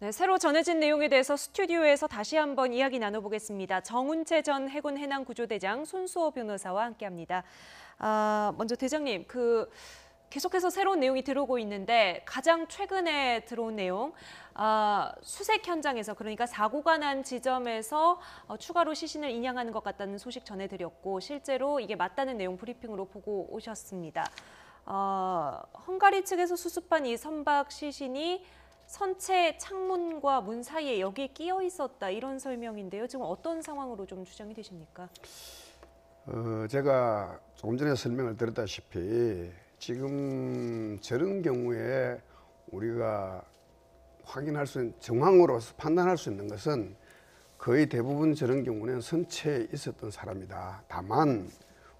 네, 새로 전해진 내용에 대해서 스튜디오에서 다시 한번 이야기 나눠보겠습니다. 정운채 전 해군 해남구조대장 손수호 변호사와 함께합니다. 먼저 대장님, 계속해서 새로운 내용이 들어오고 있는데 가장 최근에 들어온 내용, 수색 현장에서 그러니까 사고가 난 지점에서 추가로 시신을 인양하는 것 같다는 소식 전해드렸고 실제로 이게 맞다는 내용 브리핑으로 보고 오셨습니다. 헝가리 측에서 수습한 이 선박 시신이 선체 창문과 문 사이에 여기에 끼어 있었다 이런 설명인데요. 지금 어떤 상황으로 좀 추정이 되십니까? 제가 조금 전에 설명을 드렸다시피 지금 저런 경우에 우리가 확인할 수 있는 정황으로 판단할 수 있는 것은 거의 대부분 저런 경우는 선체에 있었던 사람이다. 다만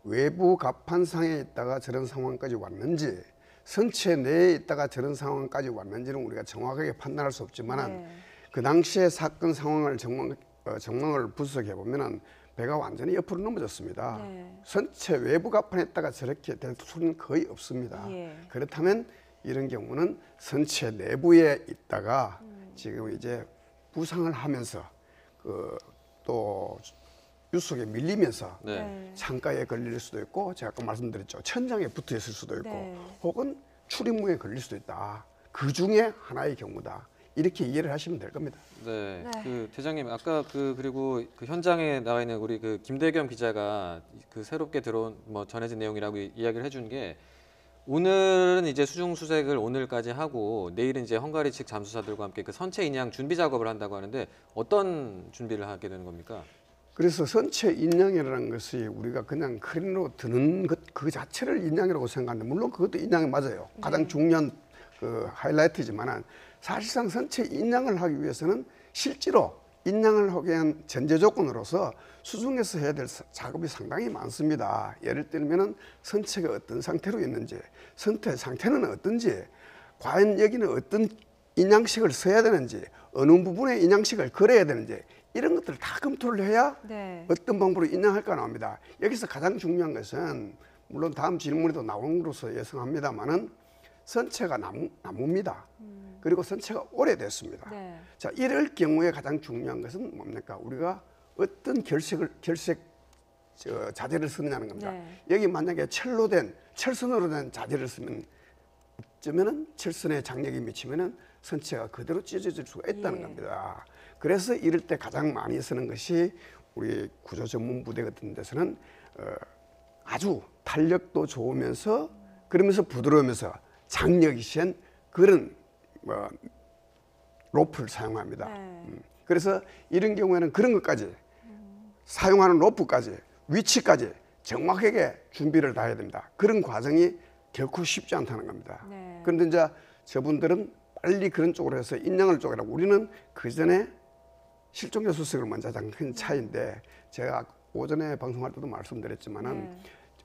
외부 갑판상에 있다가 저런 상황까지 왔는지 선체 내에 있다가 저런 상황까지 왔는지는 우리가 정확하게 판단할 수 없지만 그 당시에 사건 상황을 정황을 분석해 보면은 배가 완전히 옆으로 넘어졌습니다. 선체 외부 갑판에 있다가 저렇게 될 수는 거의 없습니다. 그렇다면 이런 경우는 선체 내부에 있다가 지금 이제 부상을 하면서 또 유속에 밀리면서 창가에 걸릴 수도 있고 제가 아까 말씀드렸죠. 천장에 붙어 있을 수도 있고 혹은 출입문에 걸릴 수도 있다. 그 중에 하나의 경우다. 이렇게 이해를 하시면 될 겁니다. 네. 대장님 아까 그리고 그 현장에 나와 있는 우리 김대겸 기자가 새롭게 들어온 전해진 내용이라고 이야기를 해준 게 오늘은 이제 수중 수색을 오늘까지 하고 내일은 이제 헝가리 측 잠수사들과 함께 선체 인양 준비 작업을 한다고 하는데 어떤 준비를 하게 되는 겁니까? 그래서 선체 인양이라는 것이 우리가 그냥 크레인으로 드는 것 그 자체를 인양이라고 생각하는데 물론 그것도 인양이 맞아요. 가장 중요한 하이라이트지만은 사실상 선체 인양을 하기 위해서는 실제로 인양을 하기 위한 전제 조건으로서 수중에서 해야 될 작업이 상당히 많습니다. 예를 들면은 선체가 어떤 상태로 있는지, 선체 상태는 어떤지, 과연 여기는 어떤 인양식을 써야 되는지, 어느 부분에 인양식을 걸어야 되는지 이런 것들을 다 검토를 해야 어떤 방법으로 인양할까 나옵니다. 여기서 가장 중요한 것은 물론 다음 질문에도 나오는 것으로 예상합니다만은 선체가 나무입니다. 그리고 선체가 오래됐습니다. 자, 이럴 경우에 가장 중요한 것은 뭡니까? 우리가 어떤 결색 자재를 쓰느냐는 겁니다. 여기 만약에 철선으로 된 자재를 쓰면 어쩌면은 철선에 장력이 미치면은 선체가 그대로 찢어질 수가 있다는 겁니다. 그래서 이럴 때 가장 많이 쓰는 것이 우리 구조 전문 부대 같은 데서는 아주 탄력도 좋으면서 그러면서 부드러우면서 장력이 센 그런 로프를 사용합니다. 그래서 이런 경우에는 그런 것까지 사용하는 로프까지 위치까지 정확하게 준비를 다 해야 됩니다. 그런 과정이 결코 쉽지 않다는 겁니다. 그런데 이제 저분들은 빨리 그런 쪽으로 해서 인양을 쪽이라고 우리는 그 전에 실종자 수색을 먼저 하자는 큰 차이인데 제가 오전에 방송할 때도 말씀드렸지만은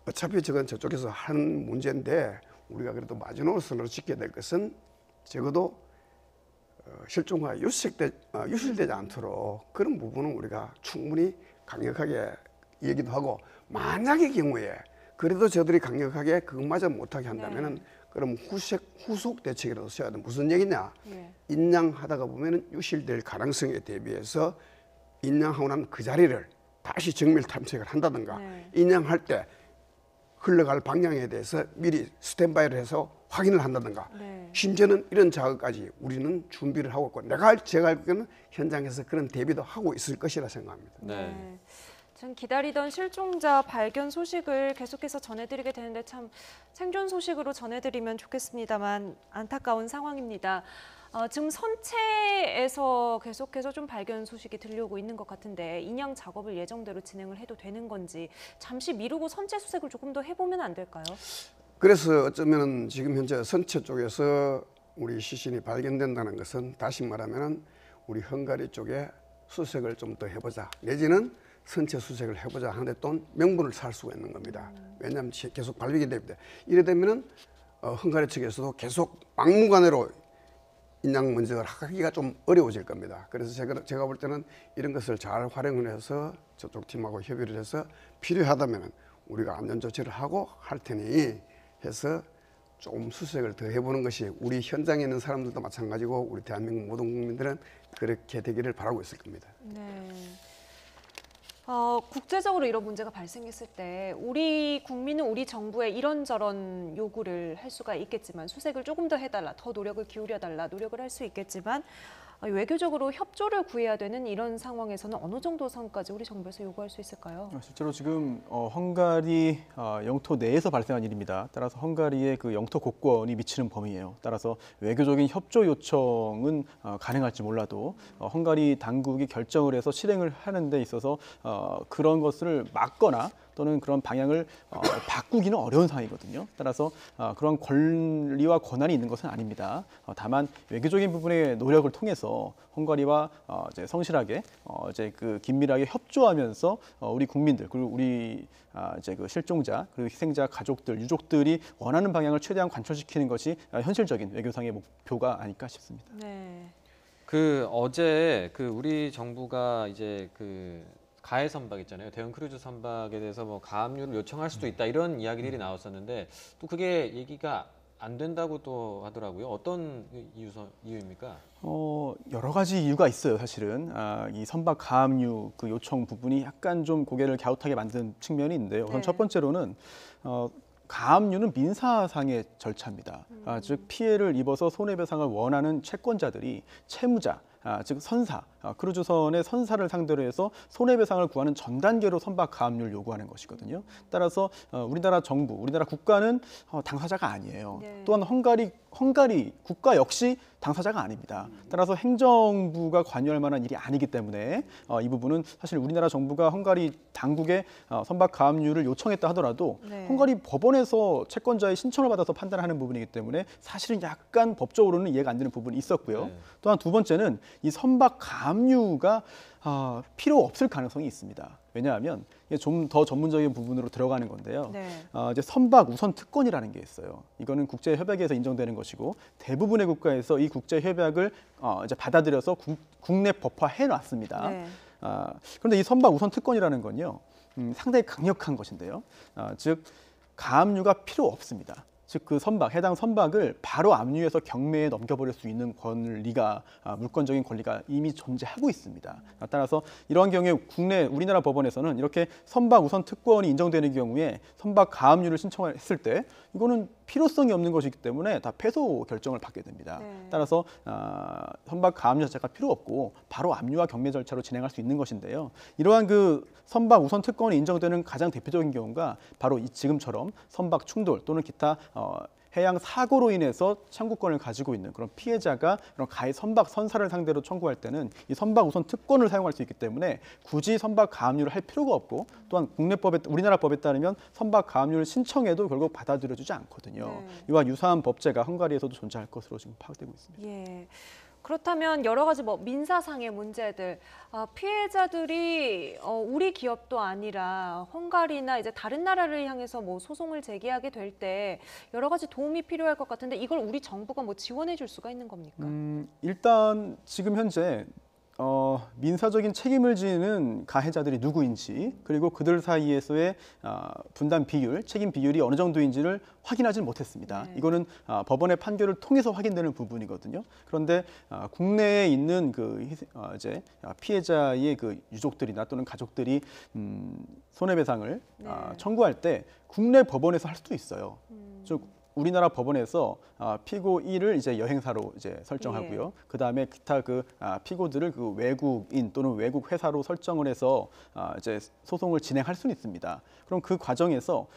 어차피 저쪽에서 하는 문제인데 우리가 그래도 마지노선으로 지켜야 될 것은 적어도 실종과 유실되지 않도록 그런 부분은 우리가 충분히 강력하게 얘기도 하고 만약의 경우에 그래도 저들이 강력하게 그것마저 못하게 한다면은 그럼 후속 대책이라도 써야 돼. 무슨 얘기냐? 인양하다가 보면은 유실될 가능성에 대비해서 인양하고 난 그 자리를 다시 정밀 탐색을 한다든가 인양할 때 흘러갈 방향에 대해서 미리 스탠바이를 해서 확인을 한다든가 심지어는 이런 작업까지 우리는 준비를 하고 있고 제가 알 때는 현장에서 그런 대비도 하고 있을 것이라 생각합니다. 전 기다리던 실종자 발견 소식을 계속해서 전해드리게 되는데 참 생존 소식으로 전해드리면 좋겠습니다만 안타까운 상황입니다. 지금 선체에서 계속해서 좀 발견 소식이 들려오고 있는 것 같은데 인양 작업을 예정대로 진행을 해도 되는 건지 잠시 미루고 선체 수색을 조금 더 해보면 안 될까요? 그래서 어쩌면 지금 현재 선체 쪽에서 우리 시신이 발견된다는 것은 다시 말하면 우리 헝가리 쪽에 수색을 좀 더 해보자 내지는 선체 수색을 해보자 하는데 또 명분을 살 수가 있는 겁니다. 왜냐하면 계속 발견이 됩니다. 이래 되면은 헝가리 측에서도 계속 막무가내로 인양 문제를 하기가 좀 어려워질 겁니다. 그래서 제가 볼 때는 이런 것을 잘 활용을 해서 저쪽 팀하고 협의를 해서 필요하다면 우리가 안전 조치를 하고 할 테니 해서 좀 수색을 더 해보는 것이 우리 현장에 있는 사람들도 마찬가지고 우리 대한민국 모든 국민들은 그렇게 되기를 바라고 있을 겁니다. 네. 국제적으로 이런 문제가 발생했을 때 우리 국민은 우리 정부에 이런저런 요구를 할 수가 있겠지만 수색을 조금 더 해달라, 더 노력을 기울여달라 노력을 할 수 있겠지만 외교적으로 협조를 구해야 되는 이런 상황에서는 어느 정도 선까지 우리 정부에서 요구할 수 있을까요? 실제로 지금 헝가리 영토 내에서 발생한 일입니다. 따라서 헝가리의 그 영토 곳권이 미치는 범위예요. 따라서 외교적인 협조 요청은 가능할지 몰라도 헝가리 당국이 결정을 해서 실행을 하는 데 있어서 그런 것을 막거나 또는 그런 방향을 바꾸기는 어려운 상황이거든요. 따라서 그런 권리와 권한이 있는 것은 아닙니다. 다만 외교적인 부분의 노력을 통해서 헝가리와 이제 성실하게 이제 그 긴밀하게 협조하면서 우리 국민들 그리고 우리 이제 그 실종자 그리고 희생자 가족들 유족들이 원하는 방향을 최대한 관철시키는 것이 현실적인 외교상의 목표가 아닐까 싶습니다. 네. 그 어제 그 우리 정부가 이제 그 가해 선박 있잖아요. 대형 크루즈 선박에 대해서 뭐 가압류를 요청할 수도 있다 이런 이야기들이 나왔었는데 또 그게 얘기가 안 된다고 또 하더라고요. 어떤 이유입니까? 여러 가지 이유가 있어요. 사실은 이 선박 가압류 그 요청 부분이 약간 좀 고개를 갸웃하게 만든 측면이 있는데요. 우선 네. 첫 번째로는 가압류는 민사상의 절차입니다. 즉 피해를 입어서 손해배상을 원하는 채권자들이 채무자, 즉 선사, 크루즈선의 선사를 상대로 해서 손해배상을 구하는 전 단계로 선박 가압류를 요구하는 것이거든요. 따라서 우리나라 정부, 우리나라 국가는 당사자가 아니에요. 네. 또한 헝가리 국가 역시 당사자가 아닙니다. 따라서 행정부가 관여할 만한 일이 아니기 때문에 이 부분은 사실 우리나라 정부가 헝가리 당국에 선박 가압류를 요청했다 하더라도 네. 헝가리 법원에서 채권자의 신청을 받아서 판단하는 부분이기 때문에 사실은 약간 법적으로는 이해가 안 되는 부분이 있었고요. 네. 또한 두 번째는 이 선박 가압류가 필요 없을 가능성이 있습니다. 왜냐하면 이게 좀 더 전문적인 부분으로 들어가는 건데요. 네. 이제 선박 우선 특권이라는 게 있어요. 이거는 국제 협약에서 인정되는 것이고 대부분의 국가에서 이 국제 협약을 이제 받아들여서 국내 법화해 놨습니다. 네. 그런데 이 선박 우선 특권이라는 건요, 상당히 강력한 것인데요. 즉 가압류가 필요 없습니다. 즉 그 선박, 해당 선박을 바로 압류해서 경매에 넘겨버릴 수 있는 권리가 물권적인 권리가 이미 존재하고 있습니다. 따라서 이러한 경우에 우리나라 법원에서는 이렇게 선박 우선 특권이 인정되는 경우에 선박 가압류를 신청했을 때 이거는 필요성이 없는 것이기 때문에 다 패소 결정을 받게 됩니다. 네. 따라서 선박 가압류 자체가 필요 없고 바로 압류와 경매 절차로 진행할 수 있는 것인데요. 이러한 그 선박 우선 특권이 인정되는 가장 대표적인 경우가 바로 지금처럼 선박 충돌 또는 기타 해양 사고로 인해서 청구권을 가지고 있는 그런 피해자가 그런 가해 선박 선사를 상대로 청구할 때는 이 선박 우선 특권을 사용할 수 있기 때문에 굳이 선박 가압류를 할 필요가 없고 또한 우리나라 법에 따르면 선박 가압류를 신청해도 결국 받아들여주지 않거든요. 네. 이와 유사한 법제가 헝가리에서도 존재할 것으로 지금 파악되고 있습니다. 예. 그렇다면 여러 가지 민사상의 문제들, 피해자들이 우리 기업도 아니라 헝가리나 이제 다른 나라를 향해서 소송을 제기하게 될 때 여러 가지 도움이 필요할 것 같은데 이걸 우리 정부가 지원해 줄 수가 있는 겁니까? 일단 지금 현재 민사적인 책임을 지는 가해자들이 누구인지 그리고 그들 사이에서의 분담 비율, 책임 비율이 어느 정도인지를 확인하지는 못했습니다. 네. 이거는 법원의 판결을 통해서 확인되는 부분이거든요. 그런데 국내에 있는 이제 피해자의 그 유족들이나 또는 가족들이 손해배상을 네. 청구할 때 국내 법원에서 할 수도 있어요. 즉 우리나라 법원에서 피고 1을 이제 여행사로 이제 설정하고요. 예. 그 다음에 기타 피고들을 그 외국인 또는 외국 회사로 설정을 해서 이제 소송을 진행할 수는 있습니다. 그럼 그 과정에서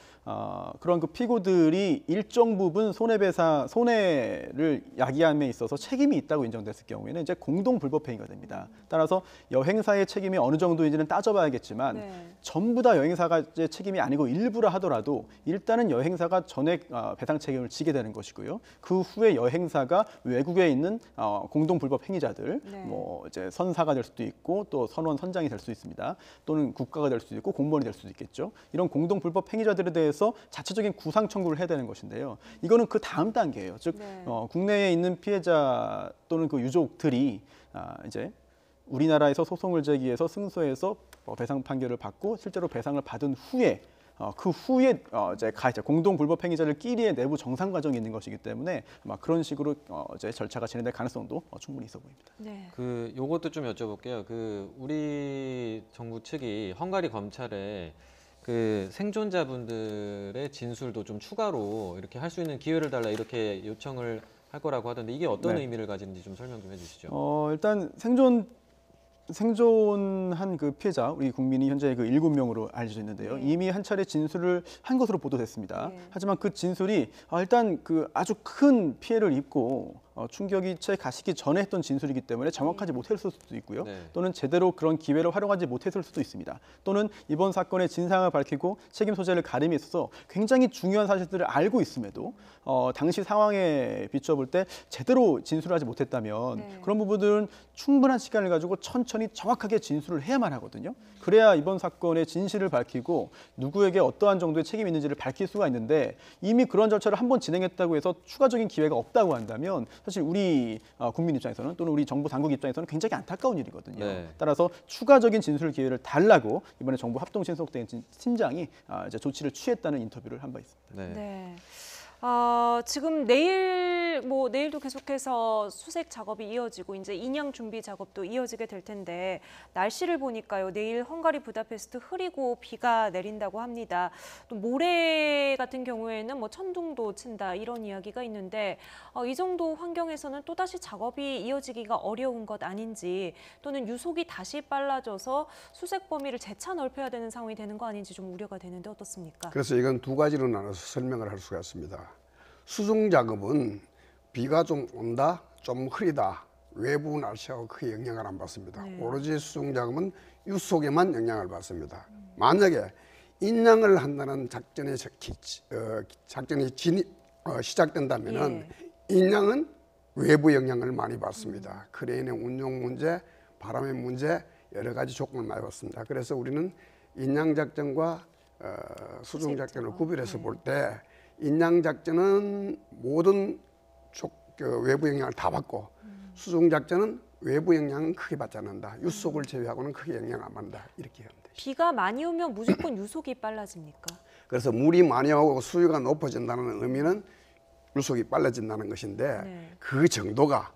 그런 그 피고들이 일정 부분 손해를 야기함에 있어서 책임이 있다고 인정됐을 경우에는 이제 공동 불법행위가 됩니다. 따라서 여행사의 책임이 어느 정도인지는 따져봐야겠지만 네. 전부 다 여행사가 책임이 아니고 일부라 하더라도 일단은 여행사가 전액 배상 책임을 지게 되는 것이고요. 그 후에 여행사가 외국에 있는 공동 불법 행위자들, 네. 이제 선사가 될 수도 있고 또 선원 선장이 될 수 있습니다. 또는 국가가 될 수도 있고 공무원이 될 수도 있겠죠. 이런 공동 불법 행위자들에 대해서 자체적인 구상 청구를 해야 되는 것인데요. 이거는 그 다음 단계예요. 즉 네. 국내에 있는 피해자 또는 그 유족들이 이제 우리나라에서 소송을 제기해서 승소해서 배상 판결을 받고 실제로 배상을 받은 후에 그 후에 이제 가해자 공동 불법 행위자들끼리의 내부 정상 과정이 있는 것이기 때문에 아마 그런 식으로 이제 절차가 진행될 가능성도 충분히 있어 보입니다. 네. 그 요것도 좀 여쭤볼게요. 그 우리 정부 측이 헝가리 검찰에 그 생존자분들의 진술도 좀 추가로 이렇게 할 수 있는 기회를 달라 이렇게 요청을 할 거라고 하던데 이게 어떤 네. 의미를 가지는지 좀 설명 좀 해주시죠. 일단 생존한 그 피해자 우리 국민이 현재 그 7명으로 알려져 있는데요. 네. 이미 한 차례 진술을 한 것으로 보도됐습니다. 네. 하지만 그 진술이 일단 그 아주 큰 피해를 입고 충격이 채 가시기 전에 했던 진술이기 때문에 정확하지 못했을 수도 있고요. 네. 또는 제대로 그런 기회를 활용하지 못했을 수도 있습니다. 또는 이번 사건의 진상을 밝히고 책임 소재를 가림에 있어서 굉장히 중요한 사실들을 알고 있음에도 당시 상황에 비추어 볼 때 제대로 진술하지 못했다면 네. 그런 부분들은 충분한 시간을 가지고 천천히 정확하게 진술을 해야만 하거든요. 그래야 이번 사건의 진실을 밝히고 누구에게 어떠한 정도의 책임이 있는지를 밝힐 수가 있는데 이미 그런 절차를 한번 진행했다고 해서 추가적인 기회가 없다고 한다면 사실 우리 국민 입장에서는 또는 우리 정부 당국 입장에서는 굉장히 안타까운 일이거든요. 네. 따라서 추가적인 진술 기회를 달라고 이번에 정부 합동신속대응 팀장이 이제 조치를 취했다는 인터뷰를 한 바 있습니다. 네. 네. 지금 내일도 계속해서 수색 작업이 이어지고 이제 인양 준비 작업도 이어지게 될 텐데 날씨를 보니까요. 내일 헝가리 부다페스트 흐리고 비가 내린다고 합니다. 또 모레 같은 경우에는 뭐 천둥도 친다 이런 이야기가 있는데 이 정도 환경에서는 또다시 작업이 이어지기가 어려운 것 아닌지 또는 유속이 다시 빨라져서 수색 범위를 재차 넓혀야 되는 상황이 되는 거 아닌지 좀 우려가 되는데 어떻습니까? 그래서 이건 두 가지로 나눠서 설명을 할 수가 있습니다. 수중 작업은 비가 좀 온다, 좀 흐리다, 외부 날씨하고 크게 영향을 안 받습니다. 네. 오로지 수중 작업은 유속에만 영향을 받습니다. 만약에 인양을 한다는 작전이 시작된다면은 인양은 외부 영향을 많이 받습니다. 크레인의 운용 문제, 바람의 문제, 여러 가지 조건을 많이 받습니다. 그래서 우리는 인양 작전과 수중 작전을 구별해서 볼 때 인양 작전은 모든 외부 영향을 다 받고 수중 작전은 외부 영향은 크게 받지 않는다. 유속을 제외하고는 크게 영향 안 받는다. 이렇게 하면 되죠. 비가 많이 오면 무조건 유속이 빨라집니까? 그래서 물이 많이 오고 수위가 높아진다는 의미는 유속이 빨라진다는 것인데 네. 그 정도가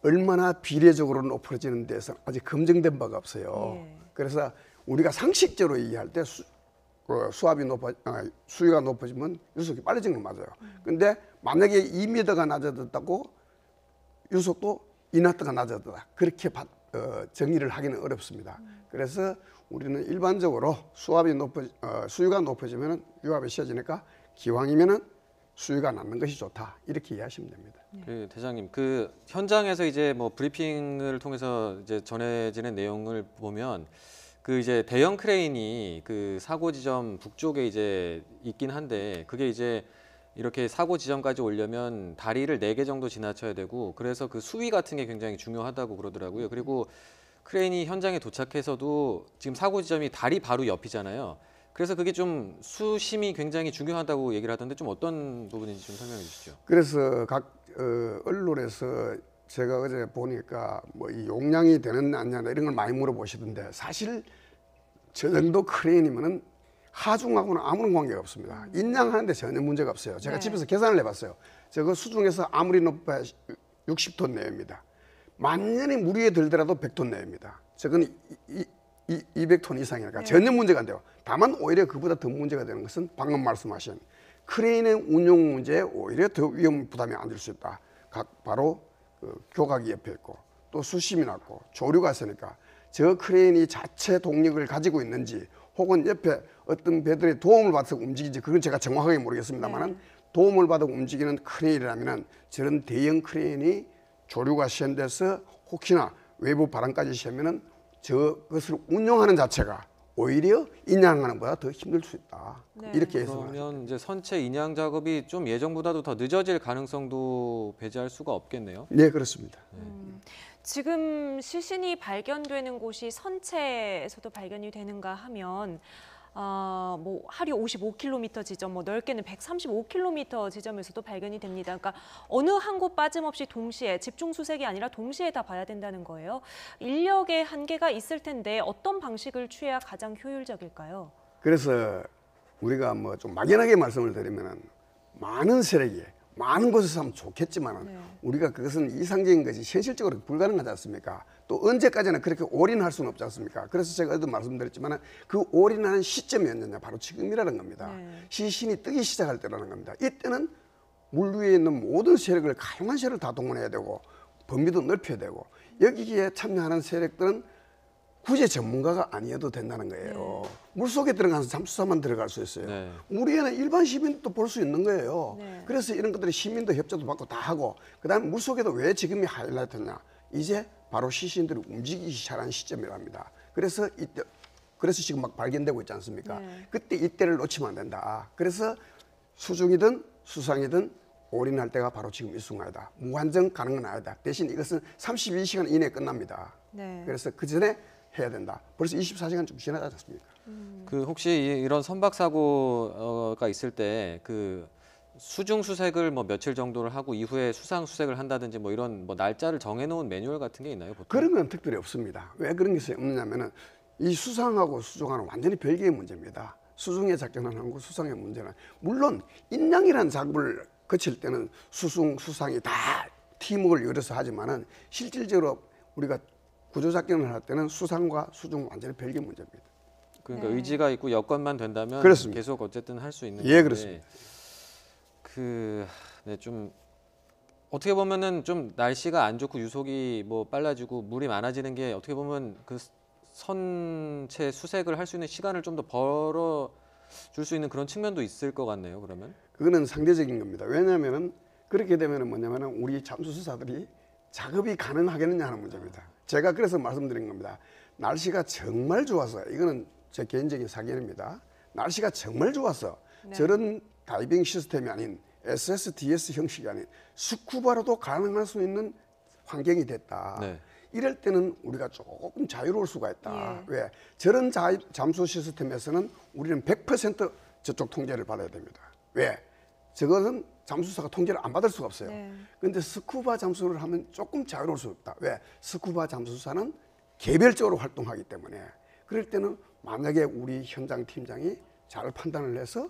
얼마나 비례적으로 높아지는 데서 아직 검증된 바가 없어요. 예. 그래서 우리가 상식적으로 얘기할 때 수위가 높아지면 유속이 빨라지는 건 맞아요. 근데 만약에 2m가 낮아졌다고 유속도 2나트가 낮아졌다. 그렇게 정의를 하기는 어렵습니다. 그래서 우리는 일반적으로 수위가 높아지면 유압이 쉬어지니까 기왕이면은 수위가 낮는 것이 좋다. 이렇게 이해하시면 됩니다. 그 대장님, 그 현장에서 이제 뭐 브리핑을 통해서 이제 전해지는 내용을 보면 그 이제 대형 크레인이 그 사고 지점 북쪽에 이제 있긴 한데 그게 이제 이렇게 사고 지점까지 오려면 다리를 4개 정도 지나쳐야 되고 그래서 그 수위 같은 게 굉장히 중요하다고 그러더라고요. 그리고 크레인이 현장에 도착해서도 지금 사고 지점이 다리 바로 옆이잖아요. 그래서 그게 좀 수심이 굉장히 중요하다고 얘기를 하던데 좀 어떤 부분인지 좀 설명해 주시죠. 그래서 각 언론에서 제가 어제 보니까 뭐 이 용량이 되느냐 안 되느냐 이런 걸 많이 물어보시던데 사실 저 정도 크레인이면은 하중하고는 아무런 관계가 없습니다. 인양하는데 전혀 문제가 없어요. 제가 네. 집에서 계산을 해봤어요. 저거 수중에서 아무리 높아야 60톤 내외입니다. 만년에 물 위에 들더라도 100톤 내외입니다. 저건 200톤 이상이니까 네. 전혀 문제가 안 돼요. 다만 오히려 그보다 더 문제가 되는 것은 방금 말씀하신 크레인의 운용 문제에 오히려 더 위험 부담이 안될 수 있다. 바로 교각이 옆에 있고 또 수심이 낮고 조류가 있으니까 저 크레인이 자체 동력을 가지고 있는지 혹은 옆에 어떤 배들의 도움을 받아서 움직이지 그건 제가 정확하게 모르겠습니다만 도움을 받아 움직이는 크레인이라면 저런 대형 크레인이 조류가 시험돼서 혹시나 외부 바람까지 시험하면 저것을 운용하는 자체가 오히려 인양하는 것보다 더 힘들 수 있다. 네. 이렇게 해서 그러면 이제 선체 인양 작업이 좀 예정보다도 더 늦어질 가능성도 배제할 수가 없겠네요. 네, 그렇습니다. 지금 시신이 발견되는 곳이 선체에서도 발견이 되는가 하면 뭐 하류 55km 지점, 뭐 넓게는 135km 지점에서도 발견이 됩니다. 그러니까 어느 한 곳 빠짐없이 동시에 집중 수색이 아니라 동시에 다 봐야 된다는 거예요. 인력의 한계가 있을 텐데 어떤 방식을 취해야 가장 효율적일까요? 그래서 우리가 뭐 좀 막연하게 말씀을 드리면은 많은 세력이 많은 곳에서 하면 좋겠지만은 네. 우리가 그것은 이상적인 것이 현실적으로 불가능하지 않습니까? 또 언제까지나 그렇게 올인할 수는 없지 않습니까? 그래서 제가 어제도 말씀드렸지만은 그 올인하는 시점이 언제냐? 바로 지금이라는 겁니다. 네. 시신이 뜨기 시작할 때라는 겁니다. 이때는 물 위에 있는 모든 세력을 가용한 세력을 다 동원해야 되고 범위도 넓혀야 되고 여기에 참여하는 세력들은 구제 전문가가 아니어도 된다는 거예요. 물속에 들어가서 잠수사만 들어갈 수 있어요. 네. 우리에는 일반 시민도 볼 수 있는 거예요. 네. 그래서 이런 것들이 시민도 협조도 받고 다 하고 그다음에 물속에도 왜 지금이 하이라이트냐? 이제 바로 시신들이 움직이기 시작한 시점이랍니다. 그래서 지금 막 발견되고 있지 않습니까? 네. 그때 이때를 놓치면 안 된다. 그래서 수중이든 수상이든 올인할 때가 바로 지금 이 순간이다. 무한정 가는 건 아니다. 대신 이것은 32시간 이내에 끝납니다. 네. 그래서 그 전에 해야 된다. 벌써 24시간 좀 지나지 않습니까? 그 혹시 이런 선박 사고가 있을 때 그 수중 수색을 뭐 며칠 정도를 하고 이후에 수상 수색을 한다든지 뭐 이런 뭐 날짜를 정해놓은 매뉴얼 같은 게 있나요? 보통? 그런 건 특별히 없습니다. 왜 그런 게 없느냐면은 이 수상하고 수중하는 완전히 별개의 문제입니다. 수중의 작전을 하고 수상의 문제는 물론 인양이라는 작업을 거칠 때는 수중 수상이 다 팀워크를 이뤄서 하지만은 실질적으로 우리가 구조 작전을 할 때는 수상과 수중 완전히 별개 문제입니다. 그러니까 네. 의지가 있고 여건만 된다면 그렇습니다. 계속 어쨌든 할 수 있는 예, 건데 그렇습니다. 좀 어떻게 보면은 좀 날씨가 안 좋고 유속이 뭐 빨라지고 물이 많아지는 게 어떻게 보면 그 선체 수색을 할 수 있는 시간을 좀 더 벌어 줄 수 있는 그런 측면도 있을 것 같네요. 그러면 그거는 상대적인 겁니다. 왜냐하면은 그렇게 되면은 뭐냐면은 우리 잠수사들이 작업이 가능하겠느냐 하는 문제입니다. 제가 그래서 말씀드린 겁니다. 날씨가 정말 좋아서 이거는 제 개인적인 사견입니다. 날씨가 정말 좋아서 네. 저런 다이빙 시스템이 아닌 SSDS 형식이 아닌 스쿠바로도 가능할 수 있는 환경이 됐다. 네. 이럴 때는 우리가 조금 자유로울 수가 있다. 예. 왜? 저런 잠수 시스템에서는 우리는 100% 저쪽 통제를 받아야 됩니다. 왜? 저것은 잠수사가 통제를 안 받을 수가 없어요. 네. 근데 스쿠바 잠수를 하면 조금 자유로울 수 없다. 왜? 스쿠바 잠수사는 개별적으로 활동하기 때문에 그럴 때는 만약에 우리 현장 팀장이 잘 판단을 해서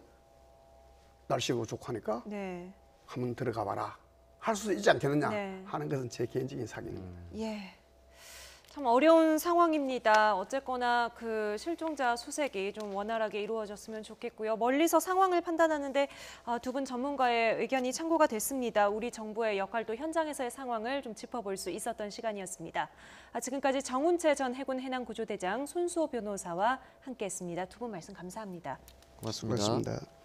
날씨가 좋하니까 네. 한번 들어가 봐라. 할 수 있지 않겠느냐 네. 하는 것은 제 개인적인 사견입니다. 예. 참 어려운 상황입니다. 어쨌거나 그 실종자 수색이 좀 원활하게 이루어졌으면 좋겠고요. 멀리서 상황을 판단하는데 두 분 전문가의 의견이 참고가 됐습니다. 우리 정부의 역할도 현장에서의 상황을 좀 짚어볼 수 있었던 시간이었습니다. 지금까지 정운채 전 해군 해남구조대장 손수호 변호사와 함께했습니다. 두 분 말씀 감사합니다. 고맙습니다. 그렇습니다.